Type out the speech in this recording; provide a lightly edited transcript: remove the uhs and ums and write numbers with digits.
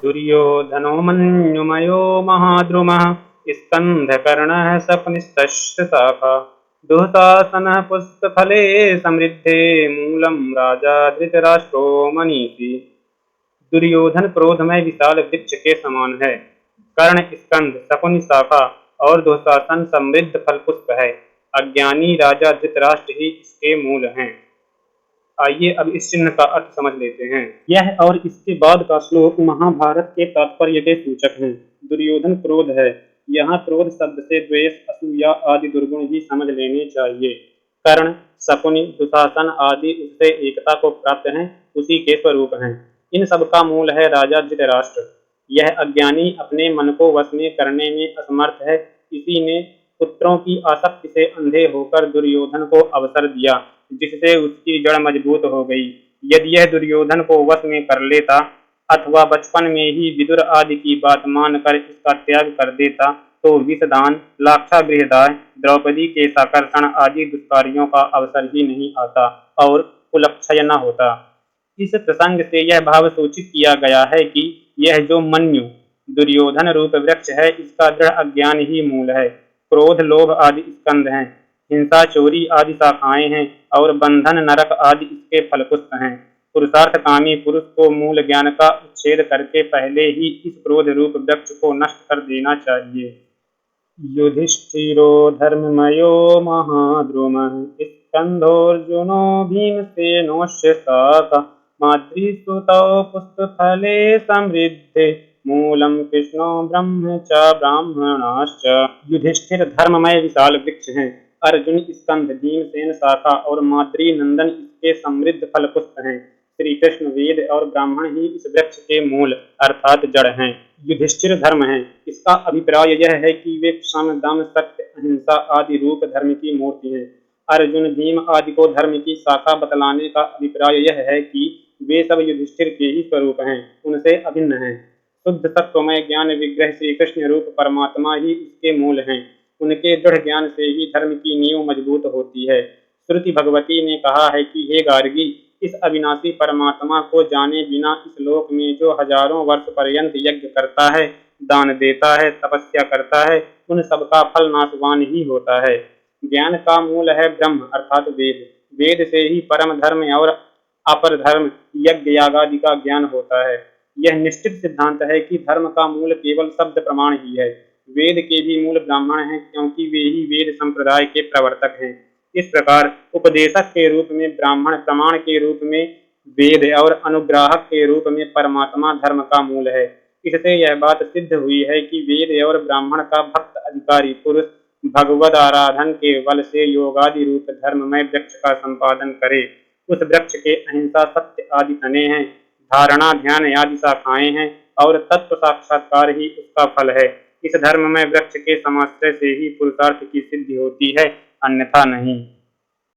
दुर्योधनो मन्युमयो महाद्रुमः स्कन्धकर्णः शकुनिस्तस्य शाखा दुःशासनः पुष्पफले समृद्धे मूलं राजा धृतराष्ट्रो मनीषी। दुर्योधन क्रोधमय विशाल वृक्ष के समान है। कर्ण स्कंद शकुनि शाखा और दुशासन समृद्ध फल पुष्प है। अज्ञानी राजा धृतराष्ट्र ही इसके मूल हैं। आइए अब इस चिन्ह का अर्थ समझ लेते हैं। यह और इसके बाद का श्लोक महाभारत के तात्पर्य के सूचक हैं। दुर्योधन क्रोध है। यहाँ क्रोध शब्द से द्वेष, असूया आदि दुर्गुण ही समझ लेने चाहिए। कर्ण, शकुनि, दुशासन आदि उससे एकता को प्राप्त हैं, उसी के स्वरूप हैं। इन सब का मूल है राजा धृतराष्ट्र। यह अज्ञानी अपने मन को वश में करने में असमर्थ है। इसी ने पुत्रों की आसक्ति से अंधे होकर दुर्योधन को अवसर दिया, जिससे उसकी जड़ मजबूत हो गई। यदि यह दुर्योधन को वश में कर लेता अथवा बचपन में ही विदुर आदि की बात मानकर इसका त्याग कर देता तो विषदान, लाक्षागृहदाह, द्रौपदी के साकर्षण आदि दुष्कार्यों का अवसर ही नहीं आता और कुलक्षय न होता। इस प्रसंग से यह भाव सूचित किया गया है कि यह जो मन्यु दुर्योधन रूप वृक्ष है, इसका दृढ़ अज्ञान ही मूल है। क्रोध, लोभ आदि स्कंद हैं, हिंसा, चोरी आदि शाखाएं हैं और बंधन, नरक आदि इसके फलपुष्प हैं। पुरुषार्थ कामी पुरुष को मूल ज्ञान का उच्छेद करके पहले ही इस क्रोध रूप वृक्ष को नष्ट कर देना चाहिए। युधिष्ठिरो धर्ममयो महाद्रुमः स्कन्धोऽर्जुनो भीमसेनोऽस्य शाखा मातृसुतौ पुष्पफले समृद्धे मूलं कृष्णो ब्रह्म च ब्राह्मणाश्च। युधिष्ठिर धर्ममय विशाल वृक्ष हैं। अर्जुन स्कंध, भीमसेन शाखा और माद्री नंदन इसके समृद्ध फल पुष्प हैं। श्री कृष्ण, वेद और ब्राह्मण ही इस वृक्ष के मूल अर्थात जड़ हैं। युधिष्ठिर धर्म है। इसका अभिप्राय यह है कि वे सम, दम, सत्य, अहिंसा आदि रूप धर्म की मूर्ति हैं। अर्जुन, भीम आदि को धर्म की शाखा बतलाने का अभिप्राय यह है कि वे सब युधिष्ठिर के ही स्वरूप हैं, उनसे अभिन्न हैं। शुद्ध सत्वमय ज्ञान विग्रह श्री कृष्ण रूप परमात्मा ही इसके मूल हैं। उनके दृढ़ ज्ञान से ही धर्म की नींव मजबूत होती है। श्रुति भगवती ने कहा है कि हे गार्गी, इस अविनाशी परमात्मा को जाने बिना इस लोक में जो हजारों वर्ष पर्यंत यज्ञ करता है, दान देता है, तपस्या करता है, उन सबका फल नाशवान ही होता है। ज्ञान का मूल है ब्रह्म अर्थात वेद। वेद से ही परम धर्म और अपर धर्म, यज्ञ यागादि का ज्ञान होता है। यह निश्चित सिद्धांत है कि धर्म का मूल केवल शब्द प्रमाण ही है। वेद के भी मूल ब्राह्मण हैं, क्योंकि वे ही वेद संप्रदाय के प्रवर्तक हैं। इस प्रकार उपदेशक के रूप में ब्राह्मण, प्रमाण के रूप में वेद और अनुग्राहक के रूप में परमात्मा धर्म का मूल है। इससे यह बात सिद्ध हुई है कि वेद और ब्राह्मण का भक्त अधिकारी पुरुष भगवद आराधन के बल से योगादि रूप धर्ममय वृक्ष का संपादन करे। उस वृक्ष के अहिंसा, सत्य आदि तने हैं, धारणा, ध्यान आदि शाखाएं हैं और तत्व साक्षात्कार ही उसका फल है। इस धर्म में वृक्ष के समाश्रय से ही पुरुषार्थ की सिद्धि होती है, अन्यथा नहीं।